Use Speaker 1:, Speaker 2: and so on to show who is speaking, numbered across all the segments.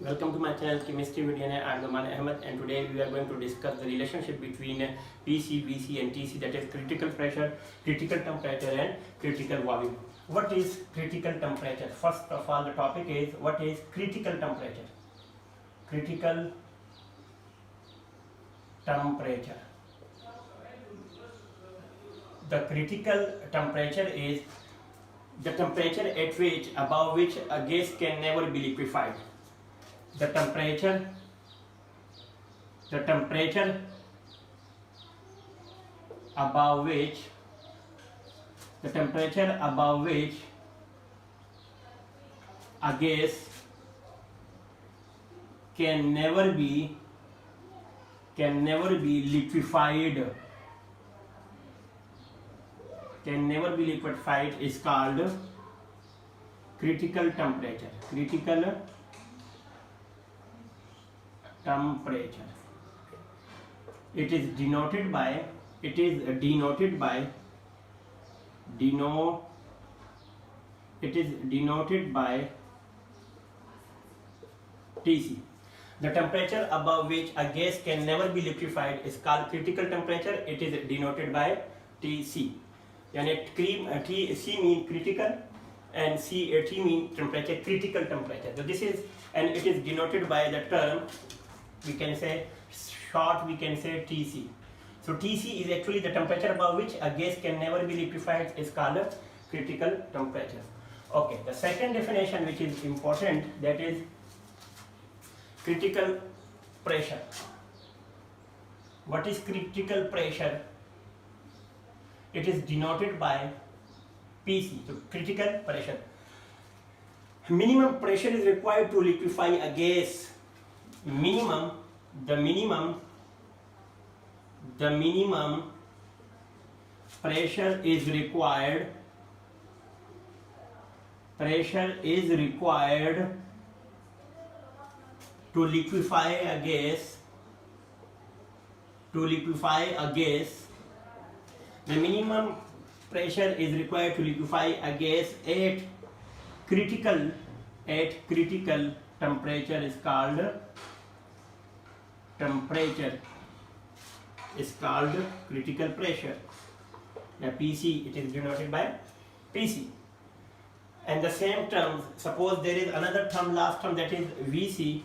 Speaker 1: Welcome to my channel Chemistry with DNA. I am Noman Ahmed, and today we are going to discuss the relationship between PC, VC and TC, that is critical pressure, critical temperature and critical volume. What is critical temperature? First of all, the topic is what is critical temperature? Critical temperature. The critical temperature is the temperature at which above which a gas can never be liquefied. The temperature above which a gas can never be liquefied is called critical temperature. It is denoted by TC. The temperature above which a gas can never be liquefied is called critical temperature. It is denoted by TC. Yani C mean critical and T mean temperature, critical temperature. So this is, and it is denoted by the term, we can say TC. So TC is actually the temperature above which a gas can never be liquefied is called critical temperature. Okay, the second definition which is important, that is critical pressure. What is critical pressure? It is denoted by PC. So critical pressure. Minimum pressure is required to liquefy a gas. The minimum pressure is required to liquefy a gas. The minimum pressure is required to liquefy a gas at critical temperature is called critical pressure. Now PC, it is denoted by PC. And the same term, suppose there is another term, last term, that is VC,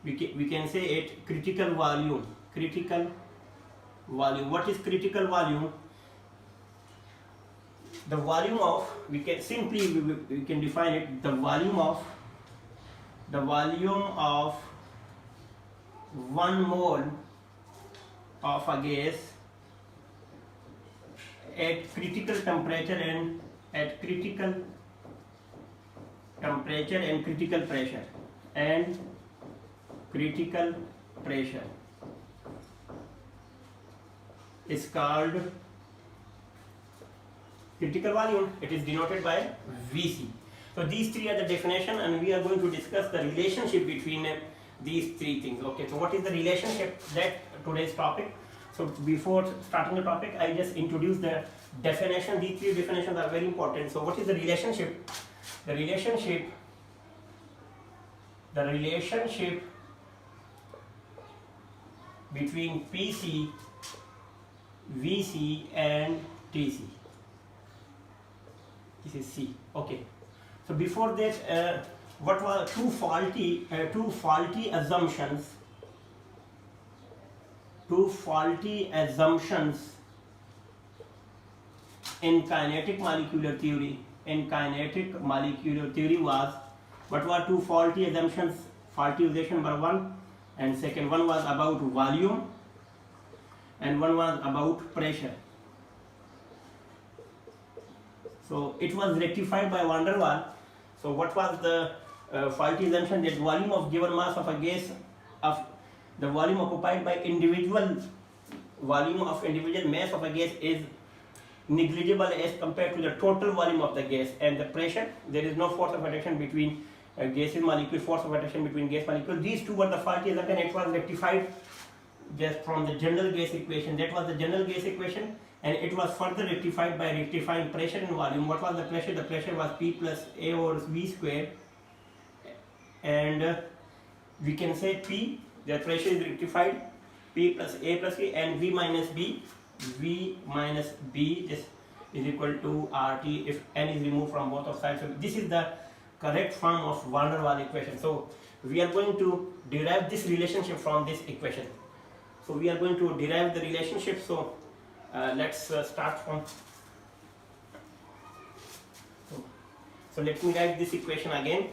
Speaker 1: we can say it critical volume. What is critical volume? The volume of, we can define it, the volume of 1 mole of a gas at critical temperature and critical pressure is called critical volume. It is denoted by VC. So these three are the definition, and we are going to discuss the relationship between these three things. Okay, so what is the relationship? That today's topic. So before starting the topic, I just introduce the definition. These three definitions are very important. So what is the relationship? The relationship between PC, VC and TC. This is C. Okay. So before that, what were two faulty assumptions in kinetic molecular theory? Was, what were two faulty assumptions? Faulty assumption number 1 and second. One was about volume and one was about pressure. So it was rectified by Van der Waal. So what was the faulty assumption? That volume of given mass of a gas, of the volume occupied by individual mass of a gas is negligible as compared to the total volume of the gas. And the pressure, there is no force of attraction between gaseous molecule, force of attraction between gas molecule. These two were the faulty assumption. It was rectified just from the general gas equation. That was the general gas equation. and it was further rectified by rectifying pressure and volume. What was the pressure? The pressure was P plus A over V square, and we can say P, the pressure is rectified, P plus A plus K, and V minus B, this is equal to RT if N is removed from both of sides. So this is the correct form of van der Waals equation. So we are going to derive this relationship from this equation. So we are going to derive the relationship. So let's start from. So let me write this equation again.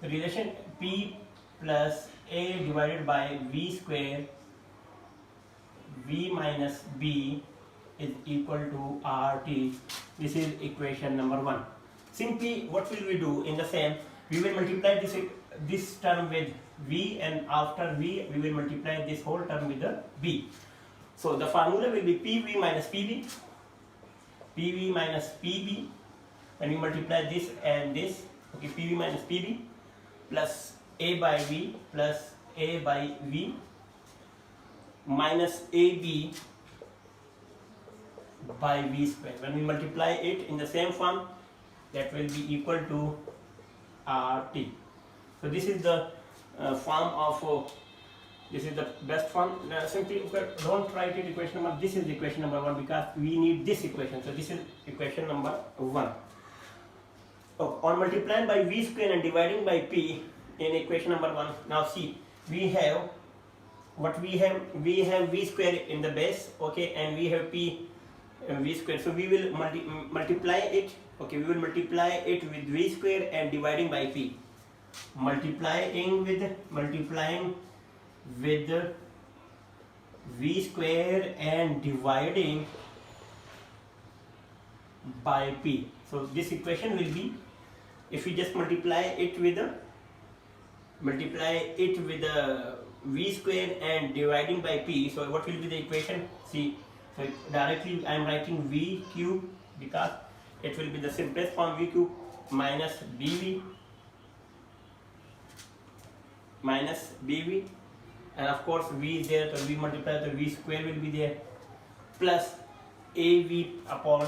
Speaker 1: The relation P plus A divided by V square V minus B is equal to RT. This is equation number 1. Simply what will we do in the same, we will multiply this term with V, and after V we will multiply this whole term with the B. So the formula will be PV minus PB, PV minus PB. When we multiply this and this, okay, PV minus PB plus A by V plus A by V minus AB by V square. When we multiply it in the same form, that will be equal to RT. So this is the form of, this is the best form. Simply don't write it equation number, this is equation number 1 because we need this equation. So this is equation number 1. On multiplying by V square and dividing by P in equation number 1, now see, we have what we have V square in the base, okay, and we have P V square. So we will multiply it, okay, we will multiply it with V square and dividing by P. Multiplying with V square and dividing by P. So this equation will be, if we just multiply it with V square and dividing by P, so what will be the equation? See, so directly I am writing V cube because it will be the simplest form, V cube minus BV and of course V is there, so we multiply the V square will be there, plus AV upon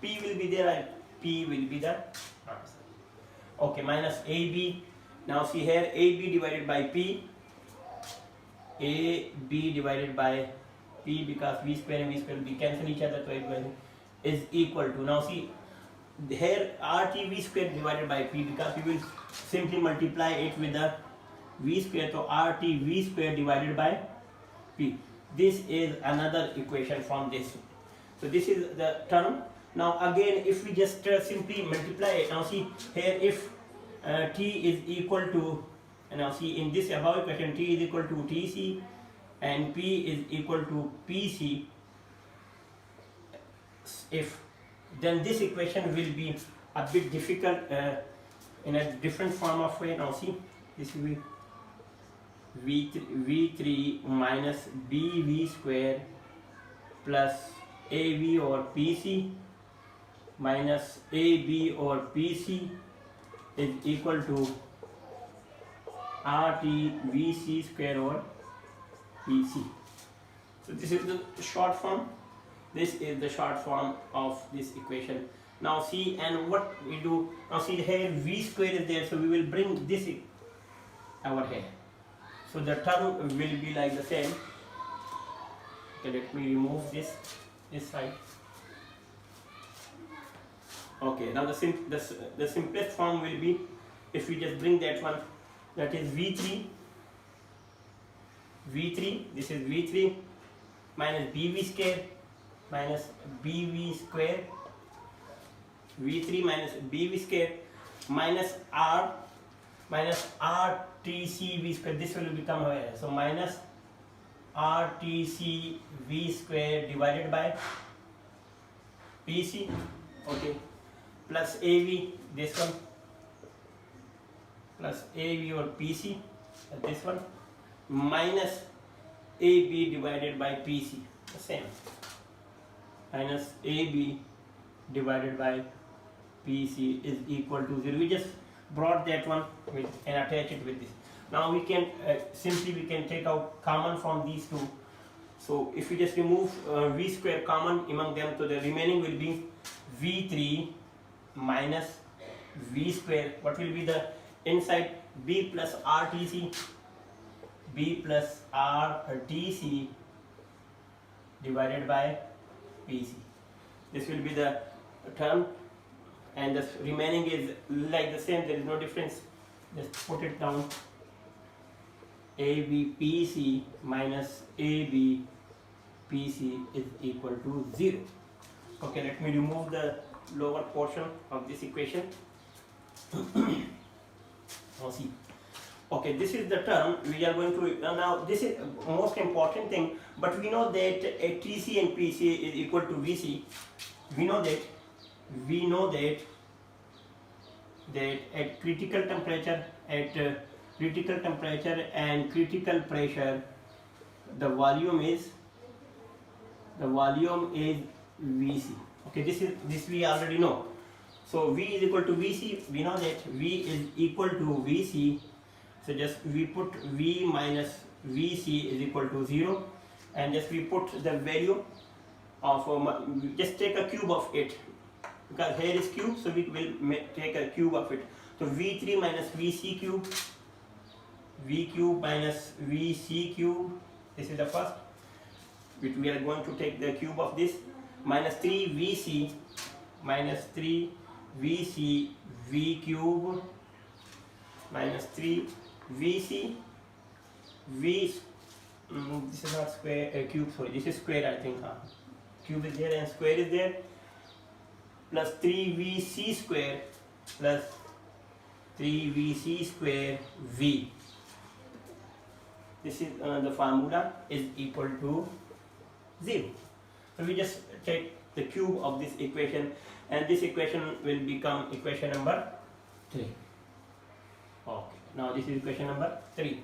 Speaker 1: P will be there and P will be the answer. Okay, minus AB. Now see here, AB divided by P, AB divided by P, because V square and V square will be cancel each other, so it is equal to, now see here RT V square divided by P, because we will simply multiply it with the V square, so RT V square divided by P. This is another equation from this. So this is the term. Now again, if we just simply multiply it, now see here, if T is equal to, now see in this above equation, T is equal to TC and P is equal to PC, if then this equation will be a bit difficult in a different form of way. Now see, this will be V3 minus BV square plus AV or PC minus AB or PC is equal to RT VC square or PC. So this is the short form. This is the short form of this equation. Now see, and what we do, now see here V square is there, so we will bring this over here. So the term will be like the same. Okay, let me remove this side. Okay, now the simplest form will be, if we just bring that one, that is V3, this is V3 minus BV square minus BV square, V3 minus BV square minus R minus RTC V square, this will become here, so minus RTC V square divided by PC, okay, plus AV, this one, plus AV or PC, this one, minus AB divided by PC, the same, minus AB divided by PC is equal to 0. We just brought that one with and attach it with this. Now we can simply we can take out common from these two. So if we just remove V square common among them, so the remaining will be V3 minus V square. What will be the inside? B plus RTC. B plus RTC divided by PC. This will be the term, and the remaining is like the same. There is no difference. Just put it down. ABPC minus ABPC is equal to 0. Okay, let me remove the lower portion of this equation. Now see. Okay, this is the term we are going to now. This is most important thing, but we know that a TC and PC is equal to VC. We know that at critical temperature, and critical pressure, the volume is VC. Okay, this we already know. So V is equal to VC. We know that V is equal to VC. So just we put V minus VC is equal to 0, and just we put the value of just take a cube of it, because here is cube, so we will take a cube of it. So V3 minus VC cube, V cube minus VC cube. This is the first, which we are going to take the cube of this, minus 3VC minus 3VC V cube minus 3VC V. This is not square, cube, sorry, this is square, I think. Cube is there and square is there, plus 3VC square plus 3VC square V. This is the formula is equal to 0. So we just take the cube of this equation, and this equation will become equation number 3. Okay, now this is equation number 3.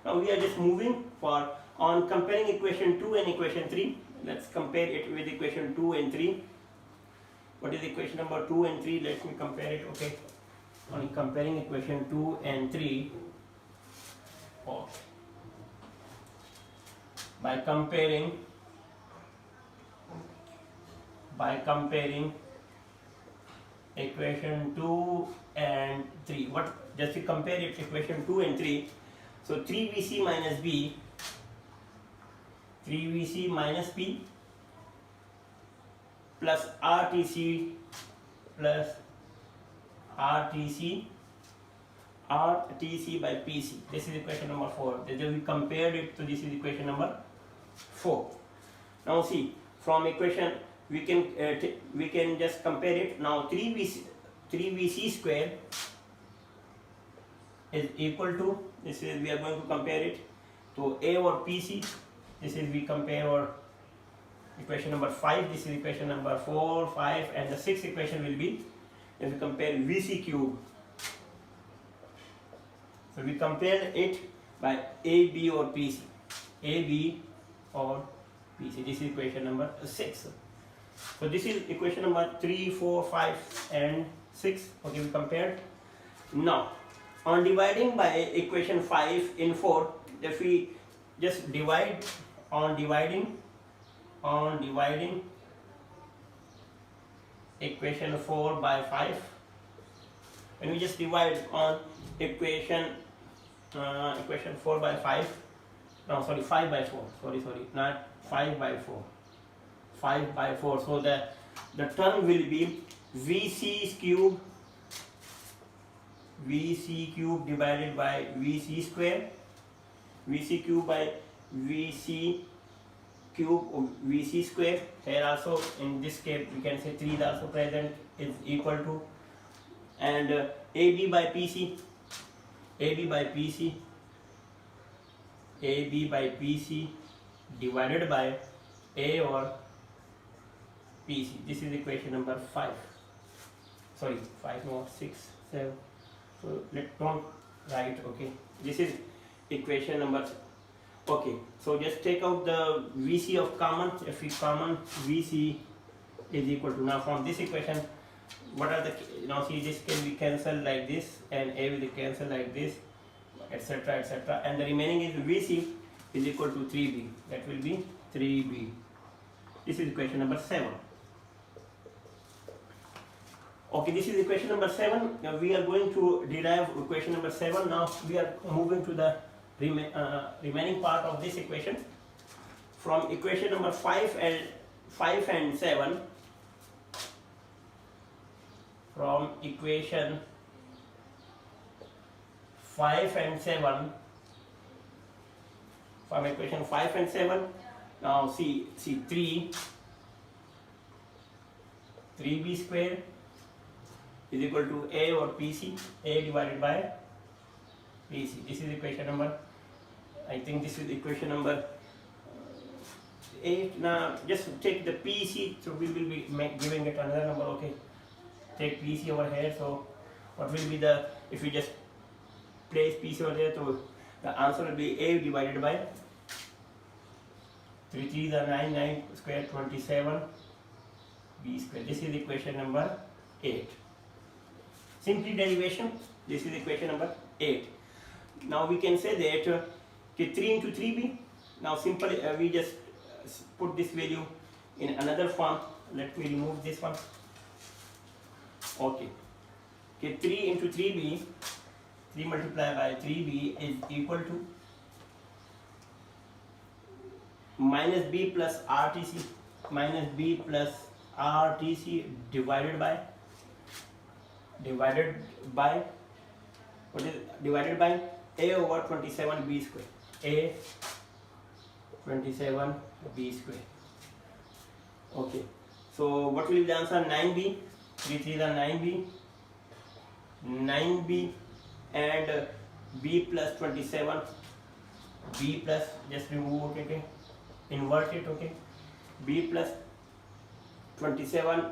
Speaker 1: Now we are just moving for on comparing equation 2 and equation 3. Let's compare it with equation 2 and 3. What is equation number 2 and 3? Let me compare it. Okay, on comparing equation 2 and 3. Okay. By comparing equation 2 and 3, what just to compare it, equation 2 and 3. So 3VC minus B, 3VC minus P plus RTC by PC. This is equation number 4. Then we compared it to this is equation number 4. Now see, from equation we can just compare it. Now 3VC square is equal to, this is we are going to compare it to A or PC. This is we compare our equation number 5. This is equation number 4, 5, and the 6th equation will be if we compare VC cube. So we compare it by A, B or PC. A, B or PC. This is equation number 6. So this is equation number 3, 4, 5 and 6. Okay, we compared. Now on dividing by equation 5 in 4, if we just divide on dividing equation 4 by 5, when we just divide on equation 4 by 5, no sorry 5 by 4, sorry not 5 by 4, 5 by 4. So the term will be VC cube divided by VC square, VC cube by VC cube or VC square. Here also in this case we can say 3 is also present, is equal to, and AB by PC divided by A or PC. This is equation number 5. Sorry, 5 more 6, 7. So don't write. Okay, this is equation number. Okay, so just take out the VC of common. If we common, VC is equal to, now from this equation, what are the, now see, this can be cancelled like this, and A will be cancelled like this, etc, etc, and the remaining is VC is equal to 3B. That will be 3B. This is equation number 7. Okay, this is equation number 7. Now we are going to derive equation number 7. Now we are moving to the remaining part of this equation. From equation number 5 and 7, from equation 5 and 7, from equation 5 and 7, now see 3b square is equal to a or PC, a divided by PC. This is equation number, I think this is equation number 8. Now just take the PC, so we will be giving it another number. Okay, take PC over here. So what will be the, if we just place PC over there, so the answer will be a divided by 3 3s are 9, 9 square 27 b square. This is equation number 8. Simply derivation. This is equation number 8. Now we can say that 3 into 3b. Now simply we just put this value in another form. Let me remove this one. Okay, 3 into 3b, 3 multiplied by 3b is equal to minus b plus RTC, divided by what is divided by a over 27b square, a 27b square. Okay, so what will be the answer? 9b, 3 3s are 9b, and b plus 27, b plus, just remove, okay, invert it, okay, b plus 27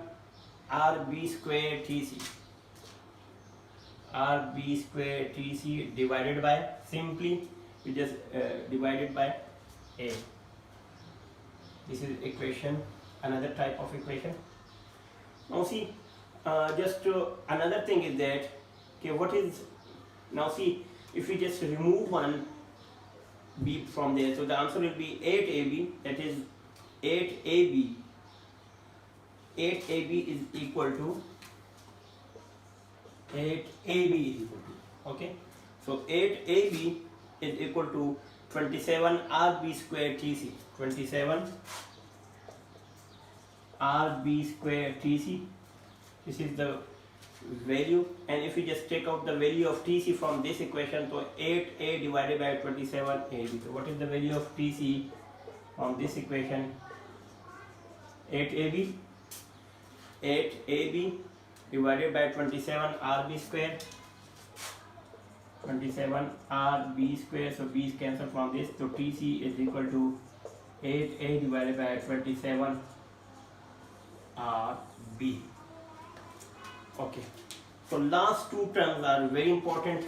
Speaker 1: rb square tc, divided by, simply we just divided by a. This is equation, another type of equation. Now see, another thing is that, okay, what is, now see, if we just remove one b from there, so the answer will be 8ab, that is 8ab is equal to okay, so 8ab is equal to 27 rb square tc, 27 rb square tc. This is the value, and if we just take out the value of tc from this equation, so 8a divided by 27ab. So what is the value of tc from this equation? 8ab divided by 27 rb square, 27 rb square, so b is cancelled from this, so tc is equal to 8a divided by 27 rb. Okay, so last two terms are very important.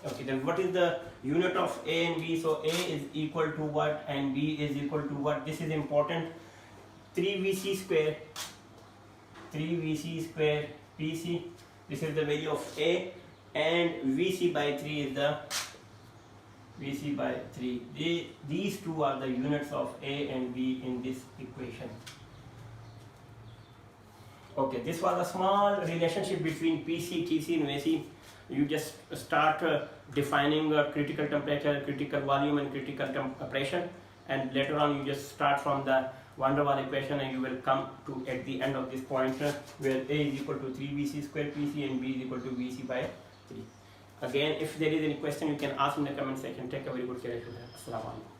Speaker 1: Okay, then what is the unit of a and b? So a is equal to what and b is equal to what? This is important. 3vc square pc, this is the value of a, and vc by 3 is the vc by 3. These two are the units of a and b in this equation. Okay, this was a small relationship between PC, TC and VC. You just start defining critical temperature, critical volume and critical pressure, and later on you just start from the van der Waals equation, and you will come to at the end of this point where a is equal to 3vc square PC and b is equal to vc by 3. Again, if there is any question, you can ask in the comment section. Take a very good care of yourself. Assalamu alaikum.